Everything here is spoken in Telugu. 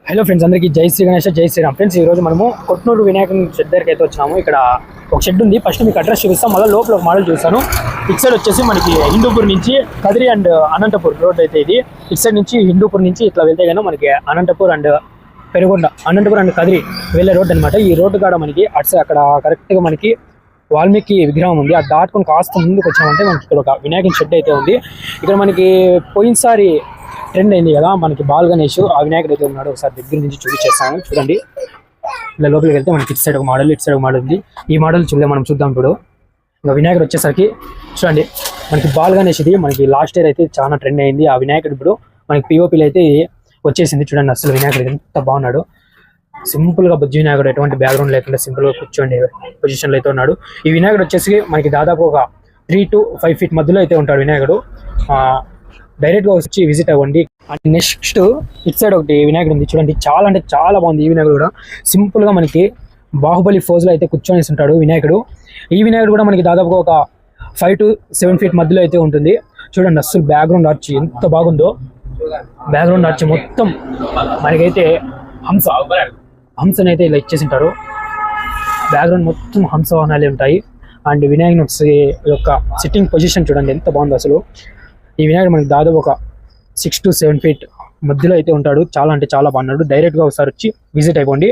హలో ఫ్రెండ్స్, అందరికీ జై శ్రీ గణేష్, జై శ్రీరామ్. ఫ్రెండ్స్, ఈ రోజు మనము కొట్నూరు వినాయకుని షెడ్ దగ్గరికి అయితే వచ్చాము. ఇక్కడ ఒక షెడ్ ఉంది. ఫస్ట్ మీకు అడ్రస్ చూపిస్తాం, మళ్ళీ లోపల ఒక మోడల్ చూస్తాను. ఇటు సైడ్ వచ్చేసి మనకి హిందూపూర్ నుంచి కదిరి అండ్ అనంతపూర్ రోడ్ అయితే ఇది. ఇటు సైడ్ నుంచి హిందూపూర్ నుంచి ఇట్లా వెళ్తే కన్నా మనకి అనంతపూర్ అండ్ పెరుగొండ, అనంతపూర్ అండ్ కదిరి వెళ్ళే రోడ్ అనమాట. ఈ రోడ్డు కాడ మనకి అటు సైడ్ అక్కడ కరెక్ట్గా మనకి వాల్మీకి విగ్రహం ఉంది. అది దాటుకొని కాస్త ముందుకు వచ్చామంటే మనకి ఇక్కడ ఒక వినాయకుని షెడ్ అయితే ఉంది. ఇక్కడ మనకి పోయినసారి ట్రెండ్ అయింది కదా మనకి బాల్ గణేష్, ఆ వినాయకుడు అయితే ఉన్నాడు. ఒకసారి దగ్గర నుంచి చూపించేస్తాను, చూడండి. ఇలా లోపలికి వెళ్తే మనకి ఇటు సైడ్ ఒక మోడల్, ఇటు సైడ్ ఒక మోడల్ ఉంది. ఈ మోడల్ మనం చూద్దాం ఇప్పుడు. ఇంకా వినాయకుడు వచ్చేసరికి చూడండి, మనకి బాల్ గణేష్ ఇది మనకి లాస్ట్ ఇయర్ అయితే చాలా ట్రెండ్ అయింది. ఆ వినాయకుడు ఇప్పుడు మనకి పిఓపిలు అయితే వచ్చేసింది. చూడండి, అసలు వినాయకుడు ఎంత బాగున్నాడు. సింపుల్ గా బుజ్జి వినాయకుడు, ఎటువంటి బ్యాక్గ్రౌండ్ లేకుండా సింపుల్ గా కూర్చోండి పొజిషన్ లో అయితే ఉన్నాడు. ఈ వినాయకుడు వచ్చేసి మనకి దాదాపు ఒక 3 to 5 feet మధ్యలో అయితే ఉంటాడు వినాయకుడు. డైరెక్ట్ గా వచ్చి విజిట్ అవ్వండి. అండ్ నెక్స్ట్ ఇటు సైడ్ ఒకటి వినాయకుడు ఉంది, చూడండి. చాలా అంటే చాలా బాగుంది. ఈ వినాయకుడు కూడా సింపుల్ గా మనకి బాహుబలి ఫోజ్ లో అయితే కూర్చొని ఉంటాడు వినాయకుడు. ఈ వినాయకుడు కూడా మనకి దాదాపుగా ఒక 5 to 7 feet మధ్యలో అయితే ఉంటుంది. చూడండి, అసలు బ్యాక్గ్రౌండ్ ఆర్చ్ ఎంత బాగుందో. బ్యాక్గ్రౌండ్ ఆర్చ్ మొత్తం మనకైతే హంసని అయితే ఇలా ఇచ్చేసి ఉంటారు. బ్యాక్గ్రౌండ్ మొత్తం హంస వాహనాలే ఉంటాయి. అండ్ వినాయకుని యొక్క సిట్టింగ్ పొజిషన్ చూడండి ఎంత బాగుందో అసలు. ఈ వినాయకుడు మనకి దాదాపు ఒక 6 to 7 feet మధ్యలో అయితే ఉంటాడు. చాలా అంటే చాలా బాగున్నాడు. డైరెక్ట్ గా ఒకసారి వచ్చి విజిట్ అయిపోండి.